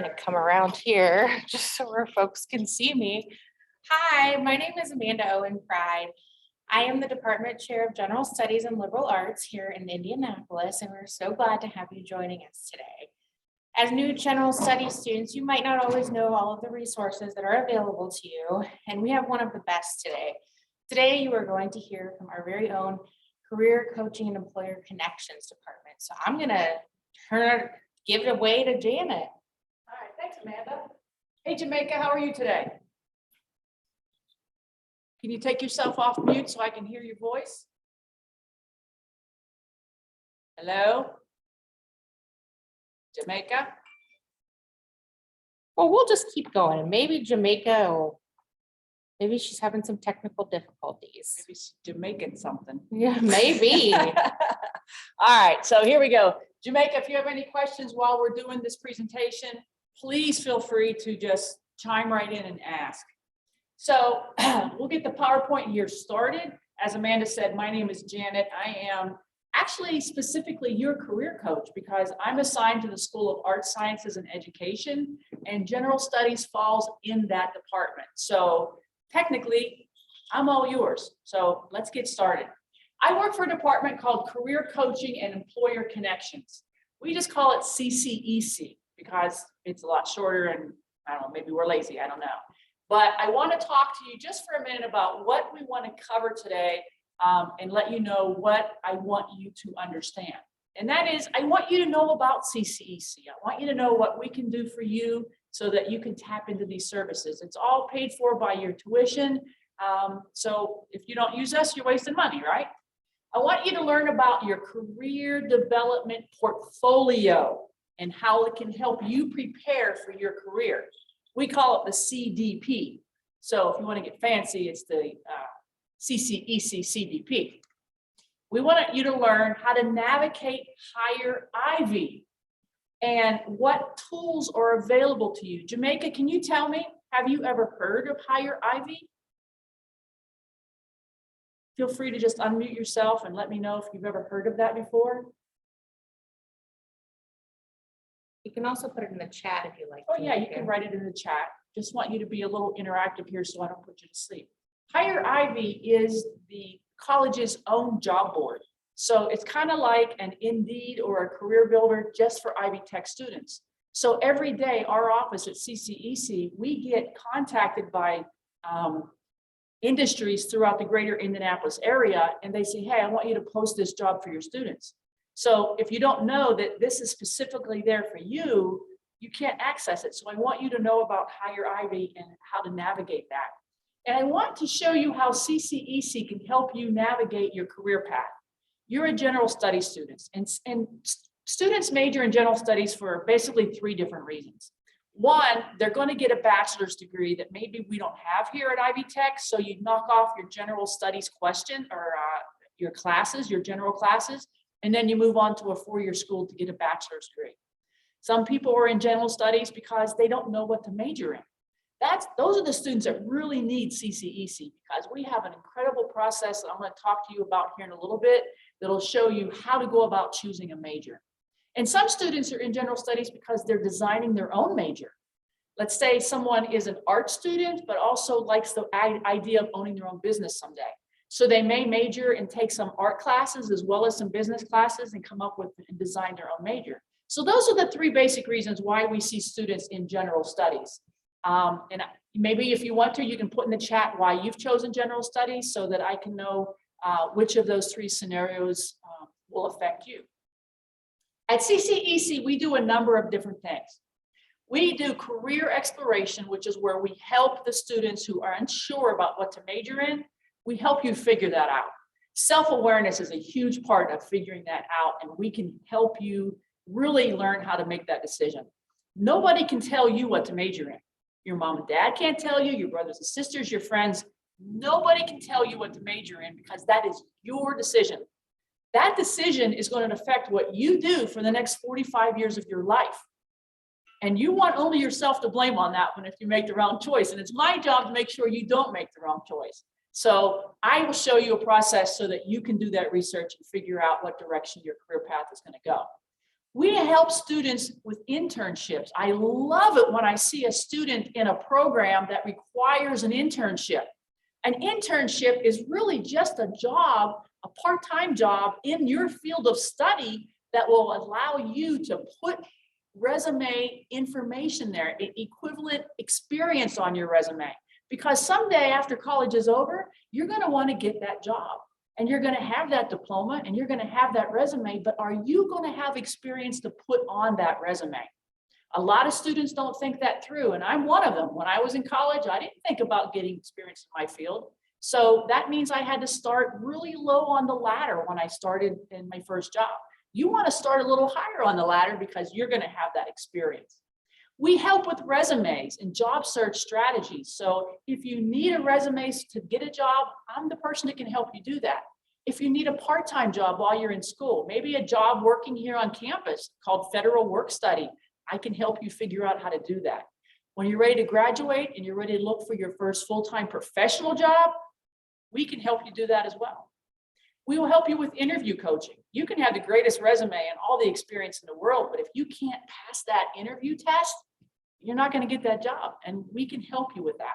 gonna come around here just so where folks can see me. Hi, my name is Amanda Owen-Pride. I am the Department Chair of General Studies and Liberal Arts here in Indianapolis, and we're so glad to have you joining us today. As new General Studies students, you might not always know all of the resources that are available to you, and we have one of the best today. Today, you are going to hear from our very own Career Coaching and Employer Connections Department. So I'm gonna give it away to Janet. All right, thanks, Amanda. Hey, Jamaica, how are you today? Can you take yourself off mute so I can hear your voice? Hello? Jamaica? Well, we'll just keep going. And maybe Jamaica, or maybe she's having some technical difficulties. Maybe she's Jamaican something. Yeah, maybe. All right, so here we go. Jamaica, if you have any questions while we're doing this presentation, please feel free to just chime right in and ask. So we'll get the PowerPoint here started. As Amanda said, my name is Janet. I am actually specifically your career coach because I'm assigned to the School of Arts, Sciences, and Education, and General Studies falls in that department. So technically, I'm all yours. So let's get started. I work for a department called Career Coaching and Employer Connections. We just call it CCEC because it's a lot shorter and I don't know, maybe we're lazy, I don't know. But I want to talk to you just for a minute about what we want to cover today and let you know what I want you to understand. And that is, I want you to know about CCEC. I want you to know what we can do for you so that you can tap into these services. It's all paid for by your tuition. So if you don't use us, you're wasting money, right? I want you to learn about your career development portfolio and how it can help you prepare for your career. We call it the CDP. So if you want to get fancy, it's the CCEC CDP. We want you to learn how to navigate higher Ivy and what tools are available to you. Jamaica, can you tell me, have you ever heard of higher Ivy? Feel free to just unmute yourself and let me know if you've ever heard of that before. You can also put it in the chat if you like. Oh yeah, you can write it in the chat. Just want you to be a little interactive here so I don't put you to sleep. Higher Ivy is the college's own job board. So it's kind of like an Indeed or a career builder just for Ivy Tech students. So every day, our office at CCEC, we get contacted by industries throughout the greater Indianapolis area, and they say, hey, I want you to post this job for your students. So if you don't know that this is specifically there for you, you can't access it. So I want you to know about higher Ivy and how to navigate that. And I want to show you how CCEC can help you navigate your career path. You're a general studies student, and students major in general studies for basically 3 different reasons. One, they're going to get a bachelor's degree that maybe we don't have here at Ivy Tech. So you knock off your general studies question or your classes, your general classes, and then you move on to a 4-year school to get a bachelor's degree. Some people are in general studies because they don't know what to major in. Those are the students that really need CCEC because we have an incredible process that I'm going to talk to you about here in a little bit that'll show you how to go about choosing a major. And some students are in general studies because they're designing their own major. Let's say someone is an art student, but also likes the idea of owning their own business someday. So they may major and take some art classes as well as some business classes and come up with and design their own major. So those are the 3 basic reasons why we see students in general studies. And maybe if you want to, you can put in the chat why you've chosen general studies so that I can know which of those 3 scenarios will affect you. At CCEC, we do a number of different things. We do career exploration, which is where we help the students who are unsure about what to major in. We help you figure that out. Self-awareness is a huge part of figuring that out, and we can help you really learn how to make that decision. Nobody can tell you what to major in. Your mom and dad can't tell you, your brothers and sisters, your friends. Nobody can tell you what to major in because that is your decision. That decision is going to affect what you do for the next 45 years of your life. And you want only yourself to blame on that one if you make the wrong choice. And it's my job to make sure you don't make the wrong choice. So I will show you a process so that you can do that research and figure out what direction your career path is going to go. We help students with internships. I love it when I see a student in a program that requires an internship. An internship is really just a job, a part-time job in your field of study that will allow you to put resume information there, equivalent experience on your resume. Because someday after college is over, you're going to want to get that job and you're going to have that diploma and you're going to have that resume, but are you going to have experience to put on that resume? A lot of students don't think that through, and I'm one of them. When I was in college, I didn't think about getting experience in my field. So that means I had to start really low on the ladder when I started in my first job. You want to start a little higher on the ladder because you're going to have that experience. We help with resumes and job search strategies. So if you need a resume to get a job, I'm the person that can help you do that. If you need a part-time job while you're in school, maybe a job working here on campus called federal work study, I can help you figure out how to do that. When you're ready to graduate and you're ready to look for your first full-time professional job, we can help you do that as well. We will help you with interview coaching. You can have the greatest resume and all the experience in the world, but if you can't pass that interview test, you're not going to get that job, and we can help you with that.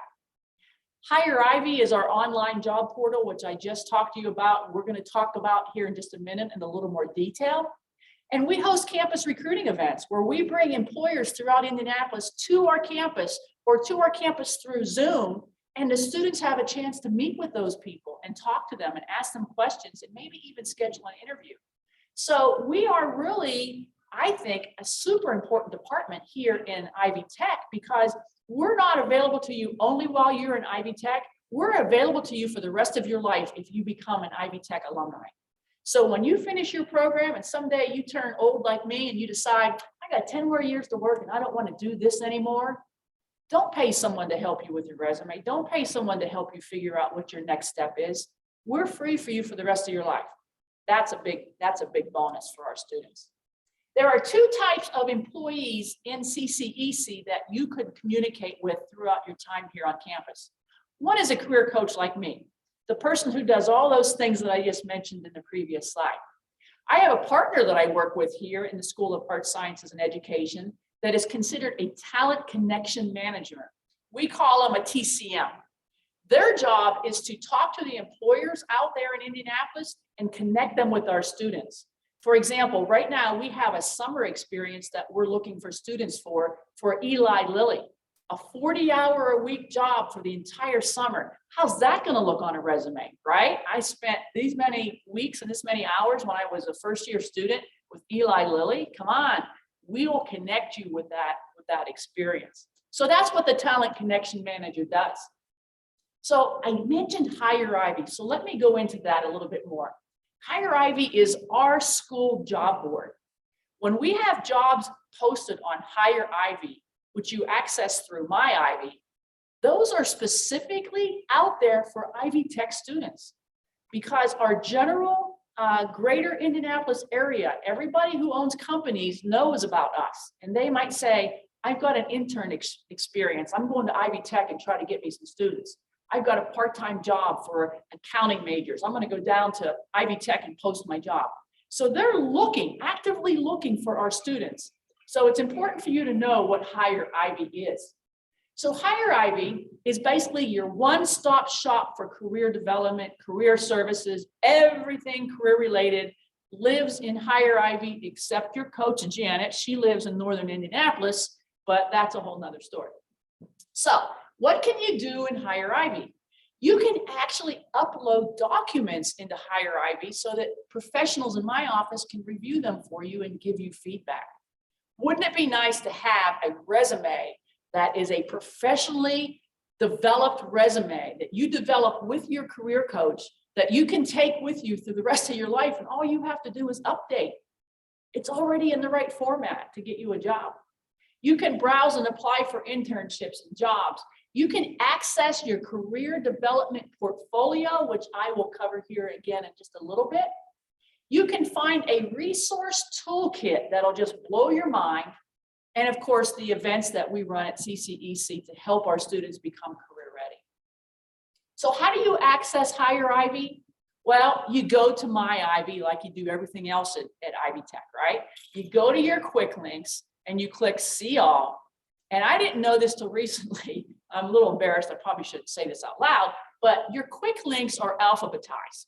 Hire Ivy is our online job portal, which I just talked to you about, and we're going to talk about here in just a minute in a little more detail. And we host campus recruiting events where we bring employers throughout Indianapolis to our campus or to our campus through Zoom, and the students have a chance to meet with those people and talk to them and ask them questions and maybe even schedule an interview. So we are really, I think, a super important department here in Ivy Tech because we're not available to you only while you're in Ivy Tech. We're available to you for the rest of your life if you become an Ivy Tech alumni. So when you finish your program and someday you turn old like me and you decide, I got 10 more years to work and I don't want to do this anymore, don't pay someone to help you with your resume. Don't pay someone to help you figure out what your next step is. We're free for you for the rest of your life. That's a big bonus for our students. There are two types of employees in CCEC that you could communicate with throughout your time here on campus. One is a career coach like me, the person who does all those things that I just mentioned in the previous slide. I have a partner that I work with here in the School of Art Sciences and Education that is considered a talent connection manager. We call them a TCM. Their job is to talk to the employers out there in Indianapolis and connect them with our students. For example, right now we have a summer experience that we're looking for students for Eli Lilly, a 40-hour-a-week job for the entire summer. How's that going to look on a resume, right? I spent these many weeks and this many hours when I was a first-year student with Eli Lilly. Come on, we will connect you with that experience. So that's what the Talent Connection Manager does. So I mentioned Hire Ivy, so let me go into that a little bit more. Hire Ivy is our school job board. When we have jobs posted on Hire Ivy, which you access through My Ivy, those are specifically out there for Ivy Tech students because our general greater Indianapolis area, everybody who owns companies knows about us. And they might say, I've got an intern experience. I'm going to Ivy Tech and try to get me some students. I've got a part-time job for accounting majors. I'm going to go down to Ivy Tech and post my job. So they're actively looking for our students. So it's important for you to know what Hire Ivy is. So Hire Ivy is basically your one-stop shop for career development, career services, everything career related lives in Hire Ivy, except your coach, Janet. She lives in Northern Indianapolis, but that's a whole nother story. So what can you do in Hire Ivy? You can actually upload documents into Hire Ivy so that professionals in my office can review them for you and give you feedback. Wouldn't it be nice to have a resume that is a professionally developed resume that you develop with your career coach that you can take with you through the rest of your life, and all you have to do is update. It's already in the right format to get you a job. You can browse and apply for internships and jobs. You can access your career development portfolio, which I will cover here again in just a little bit. You can find a resource toolkit that'll just blow your mind. And of course, the events that we run at CCEC to help our students become career ready. So how do you access Hire Ivy? Well, you go to My Ivy like you do everything else at Ivy Tech, right? You go to your quick links and you click see all. And I didn't know this till recently. I'm a little embarrassed. I probably shouldn't say this out loud, but your quick links are alphabetized.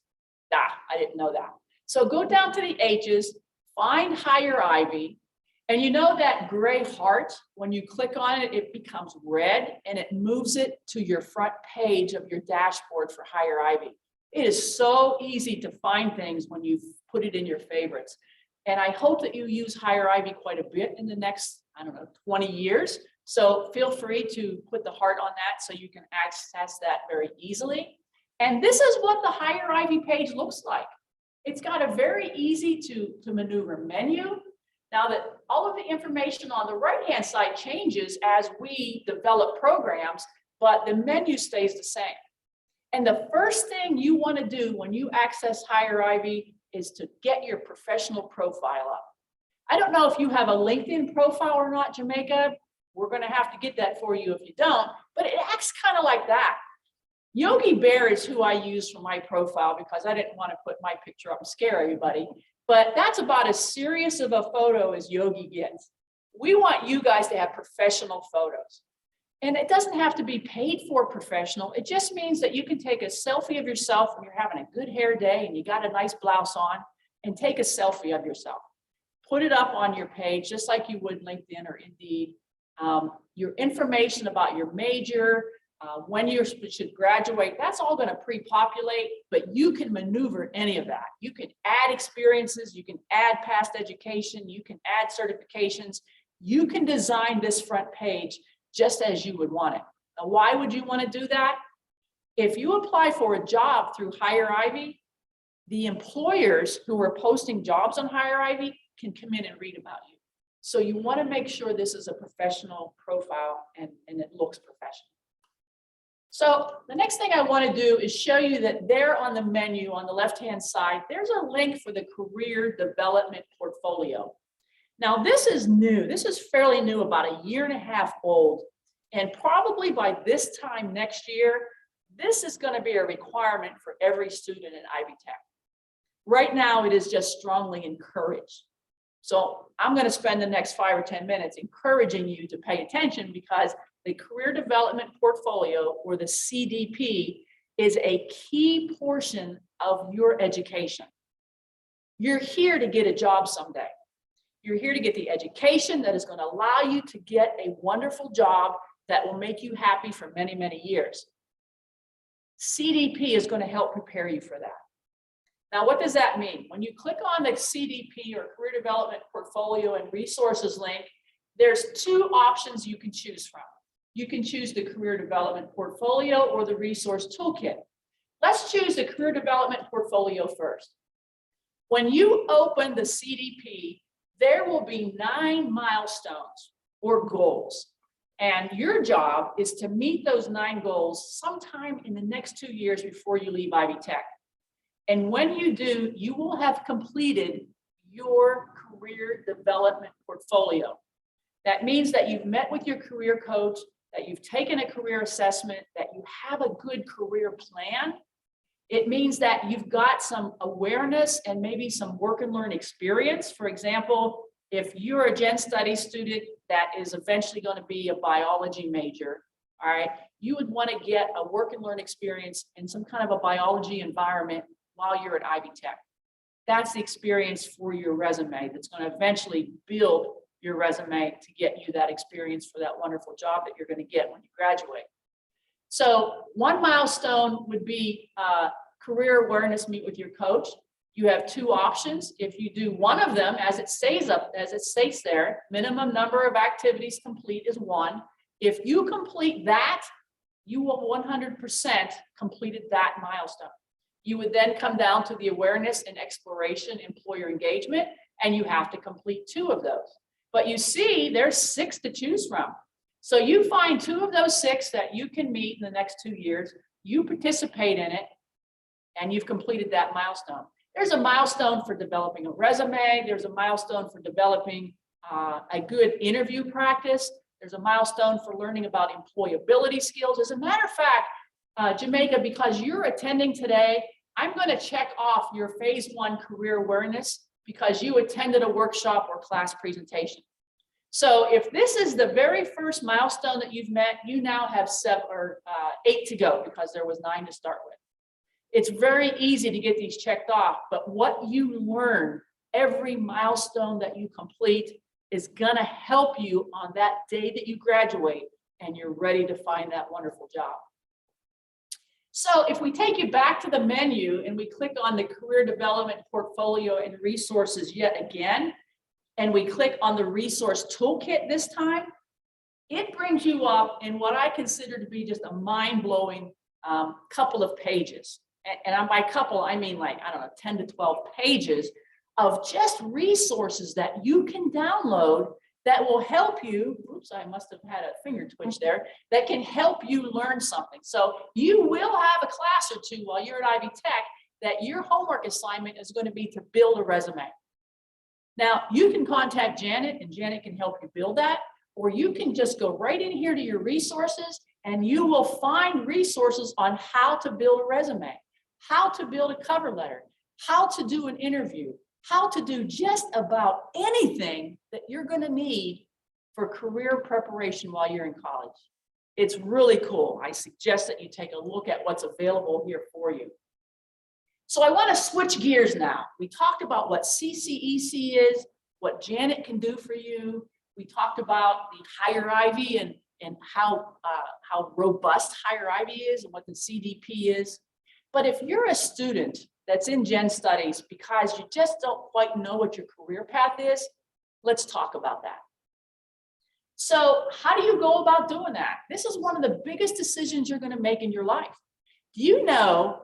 I didn't know that. So go down to the H's, find Higher Ivy, and you know that gray heart, when you click on it, it becomes red and it moves it to your front page of your dashboard for Higher Ivy. It is so easy to find things when you put it in your favorites. And I hope that you use Higher Ivy quite a bit in the next, 20 years. So feel free to put the heart on that so you can access that very easily. And this is what the Higher Ivy page looks like. It's got a very easy to maneuver menu. Now that all of the information on the right-hand side changes as we develop programs, but the menu stays the same. And the first thing you want to do when you access Higher Ivy is to get your professional profile up. I don't know if you have a LinkedIn profile or not, Jamaica. We're going to have to get that for you if you don't, but it acts kind of like that. Yogi Bear is who I use for my profile because I didn't want to put my picture up and scare everybody, but that's about as serious of a photo as Yogi gets. We want you guys to have professional photos. And it doesn't have to be paid for professional. It just means that you can take a selfie of yourself when you're having a good hair day and you got a nice blouse on, and take a selfie of yourself. Put it up on your page just like you would LinkedIn or Indeed. Your information about your major, when you should graduate, that's all going to pre-populate, but you can maneuver any of that. You can add experiences, you can add past education, you can add certifications. You can design this front page just as you would want it. Now, why would you want to do that? If you apply for a job through Higher Ivy, the employers who are posting jobs on Higher Ivy can come in and read about you. So you want to make sure this is a professional profile and it looks professional. So the next thing I want to do is show you that there on the menu on the left-hand side, there's a link for the career development portfolio. Now this is new. This is fairly new, about a year and a half old. And probably by this time next year, this is going to be a requirement for every student in Ivy Tech. Right now, it is just strongly encouraged. So I'm going to spend the next 5 or 10 minutes encouraging you to pay attention, because the Career Development Portfolio, or the CDP, is a key portion of your education. You're here to get a job someday. You're here to get the education that is going to allow you to get a wonderful job that will make you happy for many, many years. CDP is going to help prepare you for that. Now, what does that mean? When you click on the CDP, or Career Development Portfolio and Resources link, there's 2 options you can choose from. You can choose the Career Development Portfolio or the Resource Toolkit. Let's choose the Career Development Portfolio first. When you open the CDP, there will be 9 milestones or goals. And your job is to meet those 9 goals sometime in the next 2 years before you leave Ivy Tech. And when you do, you will have completed your career development portfolio. That means that you've met with your career coach, that you've taken a career assessment, that you have a good career plan. It means that you've got some awareness and maybe some work and learn experience. For example, if you're a Gen Studies student that is eventually going to be a biology major, all right, you would want to get a work and learn experience in some kind of a biology environment while you're at Ivy Tech. That's the experience for your resume that's going to eventually build your resume to get you that experience for that wonderful job that you're going to get when you graduate. So one milestone would be career awareness, meet with your coach. You have 2 options. If you do one of them, as it states there, minimum number of activities complete is 1. If you complete that, you will 100% completed that milestone. You would then come down to the awareness and exploration, employer engagement, and you have to complete 2 of those. But you see, there's 6 to choose from. So you find 2 of those 6 that you can meet in the next 2 years, you participate in it, and you've completed that milestone. There's a milestone for developing a resume. There's a milestone for developing a good interview practice. There's a milestone for learning about employability skills. As a matter of fact, Jamaica, because you're attending today, I'm going to check off your phase 1 career awareness because you attended a workshop or class presentation. So if this is the very first milestone that you've met, you now have 8 to go because there was 9 to start with. It's very easy to get these checked off, but what you learn every milestone that you complete is going to help you on that day that you graduate and you're ready to find that wonderful job. So if we take you back to the menu and we click on the career development portfolio and resources yet again, and we click on the resource toolkit this time, it brings you up in what I consider to be just a mind-blowing couple of pages. And by couple, I mean like, I don't know, 10 to 12 pages of just resources that you can download that will help you. Oops, I must have had a finger twitch there. That can help you learn something. So you will have a class or two while you're at Ivy Tech that your homework assignment is going to be to build a resume. Now, you can contact Janet and Janet can help you build that, or you can just go right in here to your resources and you will find resources on how to build a resume, how to build a cover letter, how to do an interview, how to do just about anything that you're going to need for career preparation while you're in college. It's really cool. I suggest that you take a look at what's available here for you. So I want to switch gears now. We talked about what CCEC is, what Janet can do for you. We talked about the Higher Ivy and how robust Higher Ivy is and what the CDP is. But if you're a student that's in Gen Studies because you just don't quite know what your career path is, let's talk about that. So how do you go about doing that? This is one of the biggest decisions you're going to make in your life. Do you know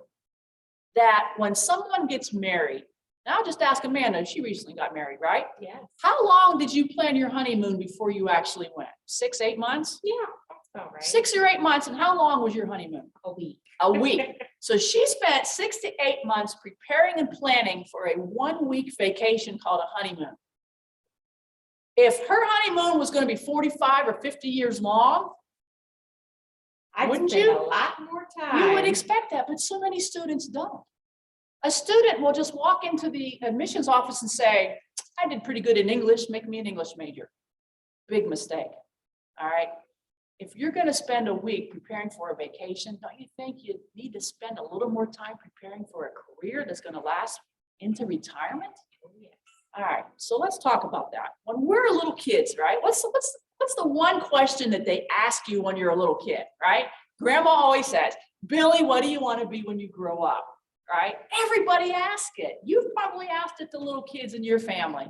that when someone gets married, now I'll just ask Amanda, she recently got married, right? Yes. How long did you plan your honeymoon before you actually went? 6, 8 months? Yeah, that's about right. 6 or 8 months. And how long was your honeymoon? A week. A week. So she spent 6 to 8 months preparing and planning for a 1-week vacation called a honeymoon. If her honeymoon was going to be 45 or 50 years long, wouldn't you? A lot more time. You would expect that, but so many students don't. A student will just walk into the admissions office and say, I did pretty good in English, make me an English major. Big mistake. All right. If you're going to spend a week preparing for a vacation, don't you think you need to spend a little more time preparing for a career that's going to last into retirement? Oh, yes. All right, so let's talk about that. When we're little kids, right? What's the one question that they ask you when you're a little kid, right? Grandma always says, Billy, what do you want to be when you grow up? Right? Everybody asks it. You've probably asked it to little kids in your family.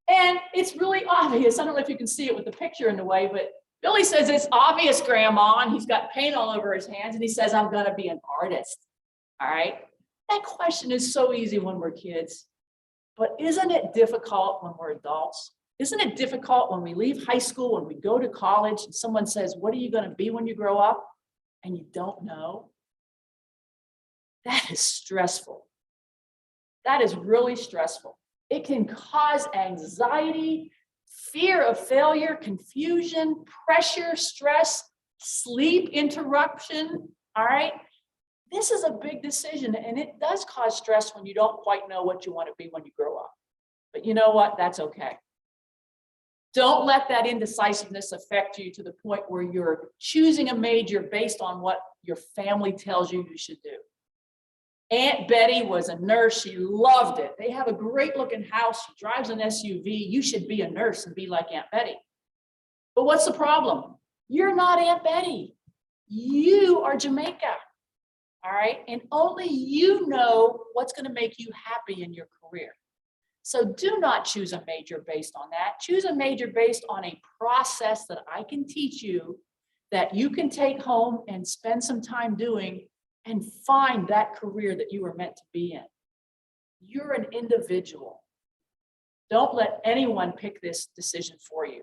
And it's really obvious. I don't know if you can see it with the picture in the way, but Billy says, it's obvious, Grandma, and he's got paint all over his hands, and he says, I'm going to be an artist. All right? That question is so easy when we're kids, but isn't it difficult when we're adults? Isn't it difficult when we leave high school, when we go to college, and someone says, what are you going to be when you grow up? And you don't know? That is stressful. That is really stressful. It can cause anxiety, fear of failure, confusion, pressure, stress, sleep interruption. All right. This is a big decision, and it does cause stress when you don't quite know what you want to be when you grow up. But you know what? That's okay. Don't let that indecisiveness affect you to the point where you're choosing a major based on what your family tells you you should do. Aunt Betty was a nurse. She loved it. They have a great looking house. She drives an SUV. You should be a nurse and be like Aunt Betty. But what's the problem? You're not Aunt Betty. You are Jamaica. All right. And only you know what's going to make you happy in your career. So do not choose a major based on that. Choose a major based on a process that I can teach you that you can take home and spend some time doing and find that career that you were meant to be in. You're an individual. Don't let anyone pick this decision for you.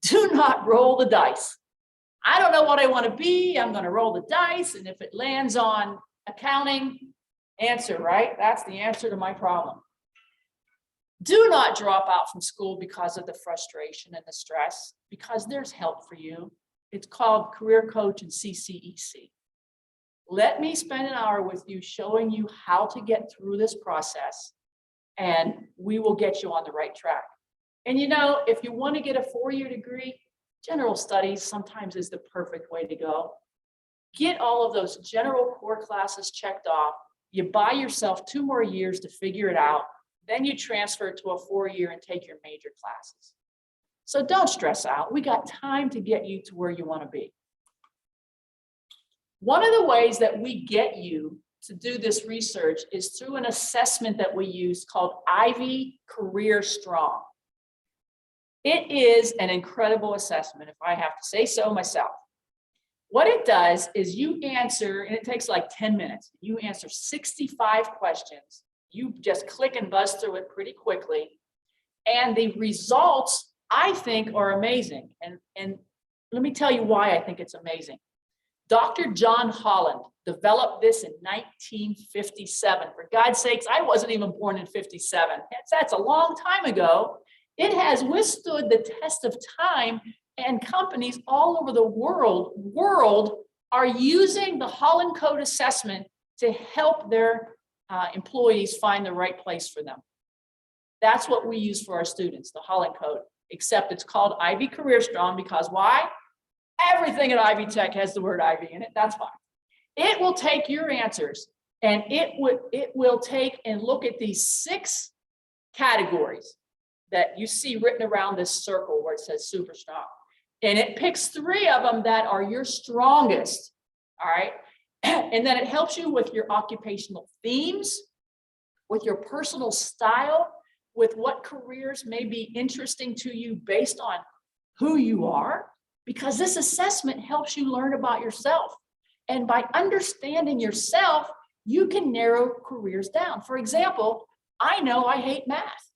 Do not roll the dice. I don't know what I want to be. I'm going to roll the dice. And if it lands on accounting, answer, right? That's the answer to my problem. Do not drop out from school because of the frustration and the stress, because there's help for you. It's called Career Coach and CCEC. Let me spend an hour with you showing you how to get through this process, and we will get you on the right track. And you know, if you want to get a 4-year degree, general studies sometimes is the perfect way to go. Get all of those general core classes checked off. You buy yourself 2 more years to figure it out. Then you transfer to a 4-year and take your major classes. So don't stress out. We got time to get you to where you want to be. One of the ways that we get you to do this research is through an assessment that we use called Ivy Career Strong. It is an incredible assessment, if I have to say so myself. What it does is you answer, and it takes like 10 minutes. You answer 65 questions. You just click and buzz through it pretty quickly. And the results, I think, are amazing. And let me tell you why I think it's amazing. Dr. John Holland developed this in 1957. For God's sakes, I wasn't even born in 57. That's a long time ago. It has withstood the test of time, and companies all over the world are using the Holland Code assessment to help their employees find the right place for them. That's what we use for our students, the Holland Code, except it's called Ivy Career Strong because why? Everything at Ivy Tech has the word Ivy in it. That's fine. It will take your answers and it will take and look at these 6 categories that you see written around this circle where it says super strong. And it picks 3 of them that are your strongest. All right. And then it helps you with your occupational themes, with your personal style, with what careers may be interesting to you based on who you are, because this assessment helps you learn about yourself. And by understanding yourself, you can narrow careers down. For example, I know I hate math.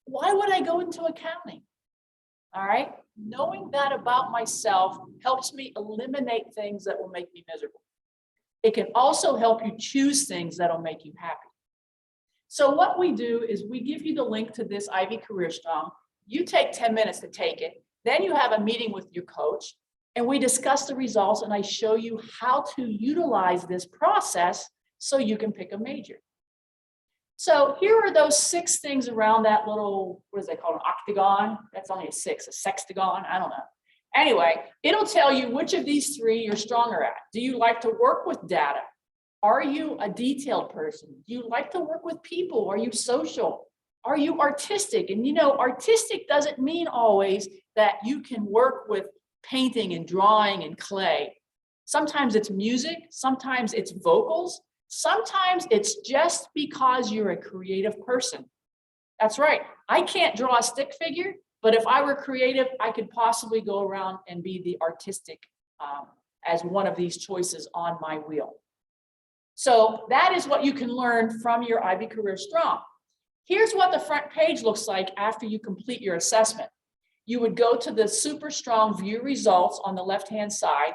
Why would I go into accounting? All right. Knowing that about myself helps me eliminate things that will make me miserable. It can also help you choose things that'll make you happy. So what we do is we give you the link to this Ivy Career Strong. You take 10 minutes to take it. Then you have a meeting with your coach and we discuss the results and I show you how to utilize this process so you can pick a major. So here are those 6 things around that little, what is that called, an octagon? That's only a 6, a sextagon, I don't know. Anyway, it'll tell you which of these 3 you're stronger at. Do you like to work with data? Are you a detailed person? Do you like to work with people? Are you social? Are you artistic? And you know, artistic doesn't mean always that you can work with painting and drawing and clay. Sometimes it's music, sometimes it's vocals, sometimes it's just because you're a creative person. That's right. I can't draw a stick figure, but if I were creative, I could possibly go around and be the artistic as one of these choices on my wheel. So that is what you can learn from your Ivy Career Strong. Here's what the front page looks like after you complete your assessment. You would go to the Super Strong View results on the left-hand side.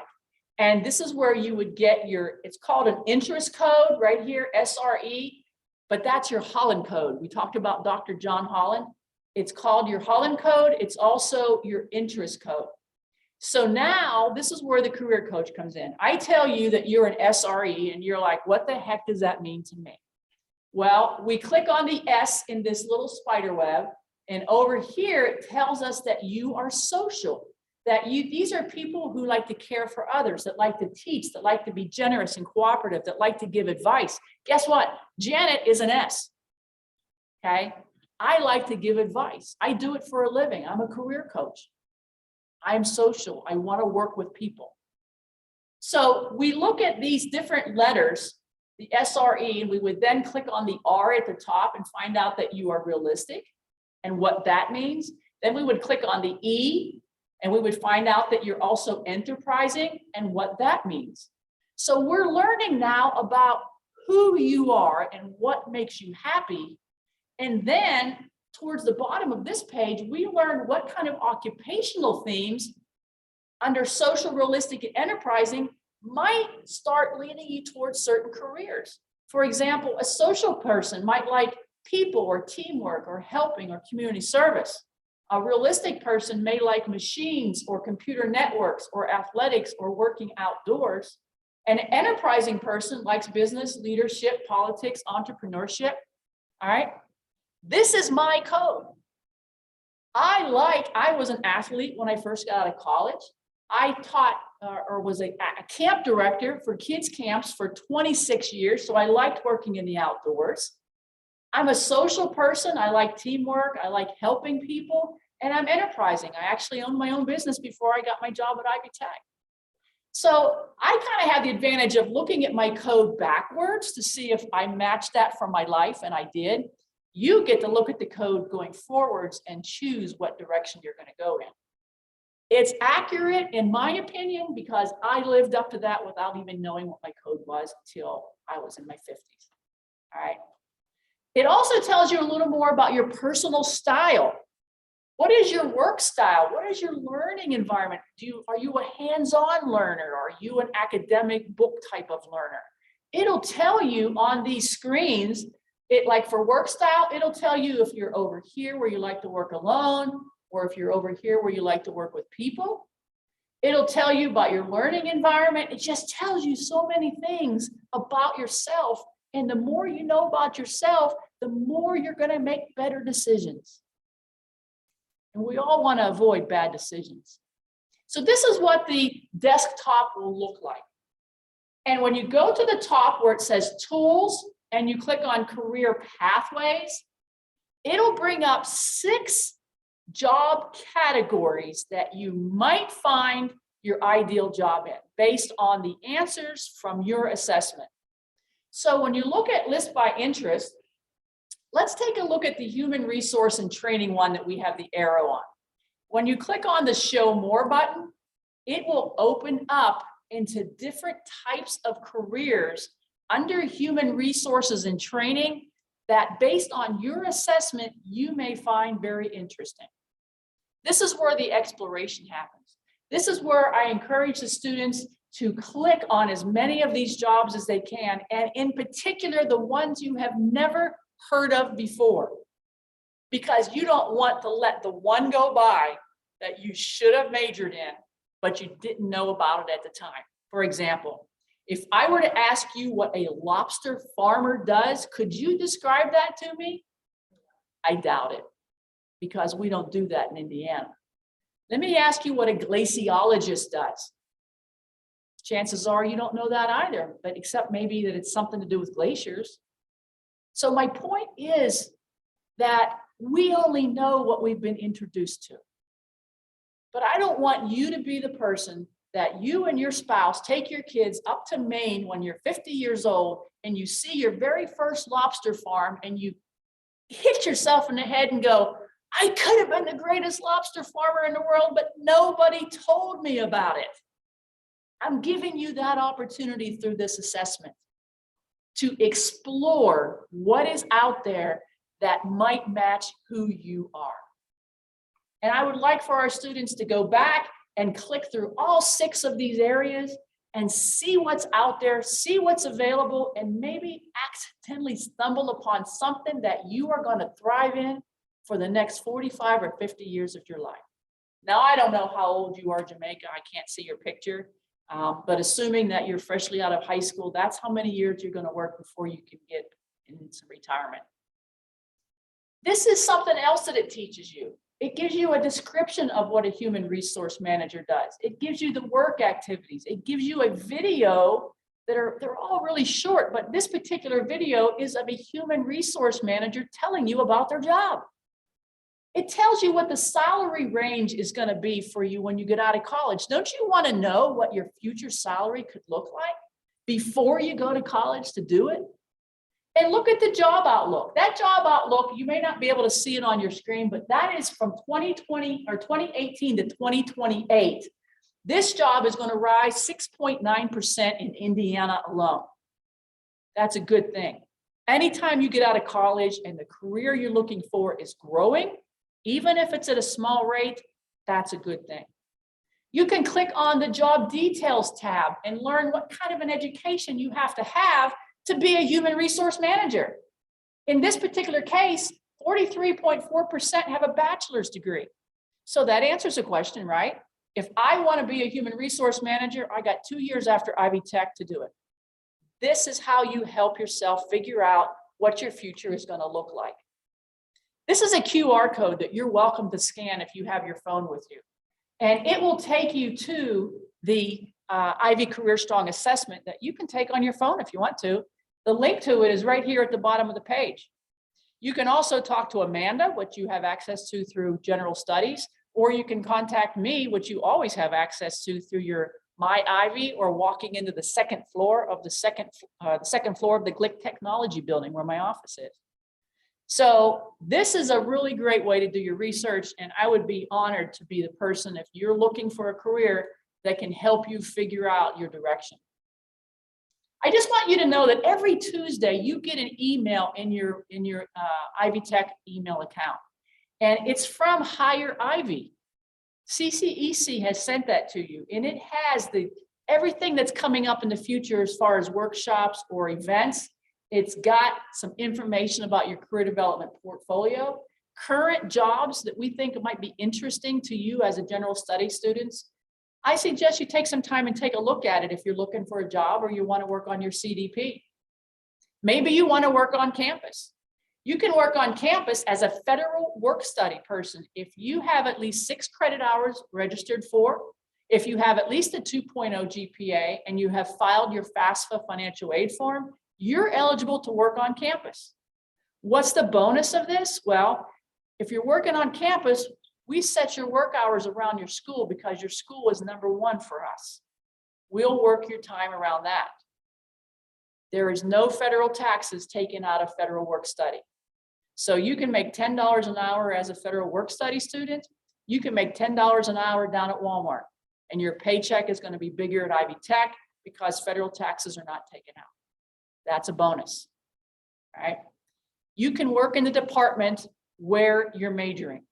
And this is where you would get your, it's called an interest code right here, SRE, but that's your Holland code. We talked about Dr. John Holland. It's called your Holland code. It's also your interest code. So now this is where the career coach comes in. I tell you that you're an SRE and you're like, what the heck does that mean to me? Well, we click on the S in this little spider web, and over here it tells us that you are social, that these are people who like to care for others, that like to teach, that like to be generous and cooperative, that like to give advice. Guess what? Janet is an S. Okay. I like to give advice. I do it for a living. I'm a career coach. I'm social. I want to work with people. So we look at these different letters, the SRE, and we would then click on the R at the top and find out that you are realistic and what that means. Then we would click on the E and we would find out that you're also enterprising and what that means. So we're learning now about who you are and what makes you happy. And then towards the bottom of this page, we learn what kind of occupational themes under social, realistic, and enterprising might start leading you towards certain careers. For example, a social person might like people or teamwork or helping or community service. A realistic person may like machines or computer networks or athletics or working outdoors. An enterprising person likes business, leadership, politics, entrepreneurship. All right. This is my code. I was an athlete when I first got out of college. I taught or was a camp director for kids camps for 26 years. So I liked working in the outdoors. I'm a social person. I like teamwork. I like helping people, and I'm enterprising. I actually owned my own business before I got my job at Ivy Tech. So I kind of have the advantage of looking at my code backwards to see if I matched that from my life, and I did. You get to look at the code going forwards and choose what direction you're going to go in. It's accurate, in my opinion, because I lived up to that without even knowing what my code was until I was in my 50s. All right. It also tells you a little more about your personal style. What is your work style? What is your learning environment? Are you a hands-on learner? Are you an academic book type of learner? It'll tell you on these screens, like for work style, it'll tell you if you're over here where you like to work alone, or if you're over here where you like to work with people. It'll tell you about your learning environment. It just tells you so many things about yourself. And the more you know about yourself, the more you're going to make better decisions. And we all want to avoid bad decisions. So this is what the desktop will look like. And when you go to the top where it says tools and you click on career pathways, it'll bring up 6 job categories that you might find your ideal job in based on the answers from your assessment. So when you look at list by interest, let's take a look at the human resource and training one that we have the arrow on. When you click on the show more button, it will open up into different types of careers under human resources and training that based on your assessment, you may find very interesting. This is where the exploration happens. This is where I encourage the students to click on as many of these jobs as they can, and in particular, the ones you have never heard of before, because you don't want to let the one go by that you should have majored in, but you didn't know about it at the time. For example, if I were to ask you what a lobster farmer does, could you describe that to me? I doubt it, because we don't do that in Indiana. Let me ask you what a glaciologist does. Chances are you don't know that either, but except maybe that it's something to do with glaciers. So my point is that we only know what we've been introduced to. But I don't want you to be the person that you and your spouse take your kids up to Maine when you're 50 years old and you see your very first lobster farm and you hit yourself in the head and go, I could have been the greatest lobster farmer in the world, but nobody told me about it. I'm giving you that opportunity through this assessment to explore what is out there that might match who you are. And I would like for our students to go back and click through all 6 of these areas and see what's out there, see what's available, and maybe accidentally stumble upon something that you are going to thrive in for the next 45 or 50 years of your life. Now, I don't know how old you are, Jamaica. I can't see your picture. But assuming that you're freshly out of high school, that's how many years you're going to work before you can get into retirement. This is something else that it teaches you. It gives you a description of what a human resource manager does. It gives you the work activities. It gives you a video they're all really short, but this particular video is of a human resource manager telling you about their job. It tells you what the salary range is going to be for you when you get out of college. Don't you want to know what your future salary could look like before you go to college to do it? And look at the job outlook. That job outlook, you may not be able to see it on your screen, but that is from 2020 or 2018 to 2028. This job is going to rise 6.9% in Indiana alone. That's a good thing. Anytime you get out of college and the career you're looking for is growing, even if it's at a small rate, that's a good thing. You can click on the job details tab and learn what kind of an education you have to be a human resource manager. In this particular case, 43.4% have a bachelor's degree. So that answers the question, right? If I want to be a human resource manager, I got 2 years after Ivy Tech to do it. This is how you help yourself figure out what your future is going to look like. This is a QR code that you're welcome to scan if you have your phone with you. And it will take you to the Ivy Career Strong assessment that you can take on your phone if you want to. The link to it is right here at the bottom of the page. You can also talk to Amanda, which you have access to through General Studies, or you can contact me, which you always have access to through your My Ivy or walking into the second floor of the second floor of the Glick Technology Building where my office is. So this is a really great way to do your research, and I would be honored to be the person, if you're looking for a career, that can help you figure out your direction. I just want you to know that every Tuesday you get an email in your Ivy Tech email account, and it's from Higher Ivy. CCEC has sent that to you, and it has everything that's coming up in the future as far as workshops or events. It's got some information about your career development portfolio, current jobs that we think might be interesting to you as a general studies students. I suggest you take some time and take a look at it if you're looking for a job or you want to work on your CDP. Maybe you want to work on campus. You can work on campus as a federal work study person if you have at least 6 credit hours registered for, if you have at least a 2.0 GPA and you have filed your FAFSA financial aid form, you're eligible to work on campus. What's the bonus of this? Well, if you're working on campus, we set your work hours around your school because your school is #1 for us. We'll work your time around that. There is no federal taxes taken out of federal work study. So you can make $10 an hour as a federal work study student. You can make $10 an hour down at Walmart, and your paycheck is going to be bigger at Ivy Tech because federal taxes are not taken out. That's a bonus. All right. You can work in the department where you're majoring.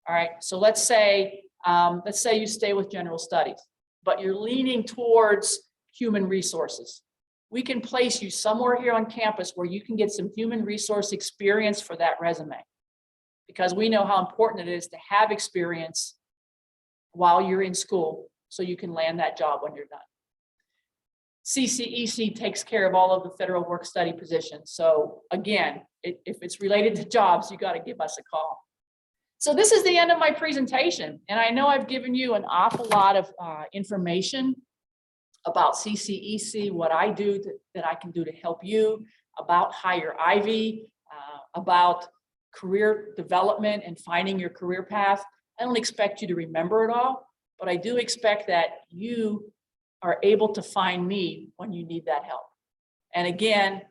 All right. So let's say you stay with general studies, but you're leaning towards human resources. We can place you somewhere here on campus where you can get some human resource experience for that resume, because we know how important it is to have experience while you're in school so you can land that job when you're done. CCEC takes care of all of the federal work study positions. So again, if it's related to jobs, you got to give us a call. So this is the end of my presentation. And I know I've given you an awful lot of information about CCEC, what I do that I can do to help you, about Higher Ivy, about career development and finding your career path. I don't expect you to remember it all, but I do expect that you are able to find me when you need that help. And again,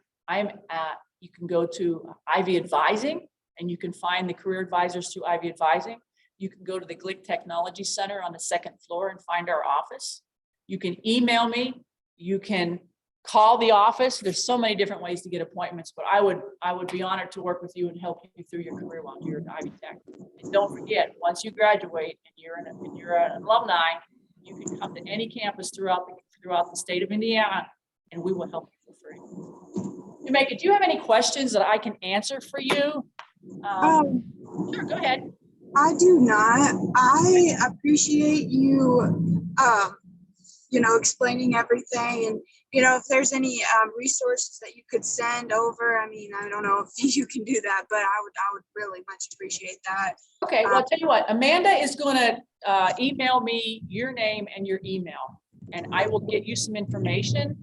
you can go to Ivy Advising, and you can find the career advisors through Ivy Advising. You can go to the Glick Technology Center on the 2nd floor and find our office. You can email me. You can call the office. There's so many different ways to get appointments, but I would be honored to work with you and help you through your career while you're at Ivy Tech. And don't forget, once you graduate and you're an alumni, you can come to any campus throughout the state of Indiana, and we will help you for free. Jamaica, do you have any questions that I can answer for you? Sure, go ahead. I do not. I appreciate you, explaining everything, and if there's any resources that you could send over. I mean, I don't know if you can do that, but I would really much appreciate that. Okay, well, I'll tell you what, Amanda is going to email me your name and your email, and I will get you some information.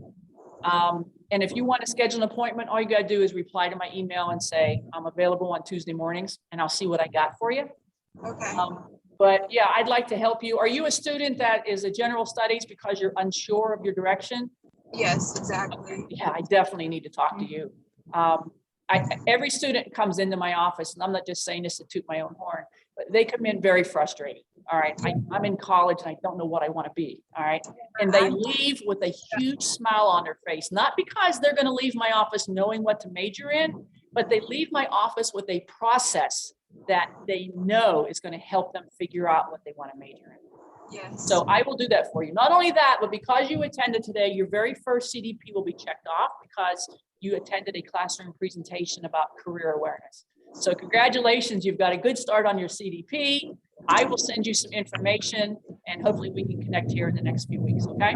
And if you want to schedule an appointment, all you got to do is reply to my email and say, I'm available on Tuesday mornings, and I'll see what I got for you. Okay. But yeah, I'd like to help you. Are you a student that is a general studies because you're unsure of your direction? Yes, exactly. Yeah, I definitely need to talk to you. Every student comes into my office, and I'm not just saying this to toot my own horn, but they come in very frustrated. All right. I'm in college and I don't know what I want to be. All right. And they leave with a huge smile on their face, not because they're going to leave my office knowing what to major in, but they leave my office with a process that they know is going to help them figure out what they want to major in. Yes. So I will do that for you. Not only that, but because you attended today, your very first CDP will be checked off because you attended a classroom presentation about career awareness. So congratulations, you've got a good start on your CDP. I will send you some information, And hopefully we can connect here in the next few weeks, okay?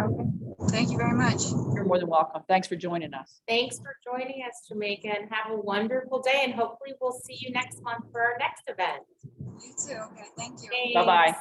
Thank you very much. You're more than welcome. Thanks for joining us. Thanks for joining us, Jamaica, and have a wonderful day. And hopefully we'll see you next month for our next event. You too. Okay, thank you. Bye-bye. Thanks.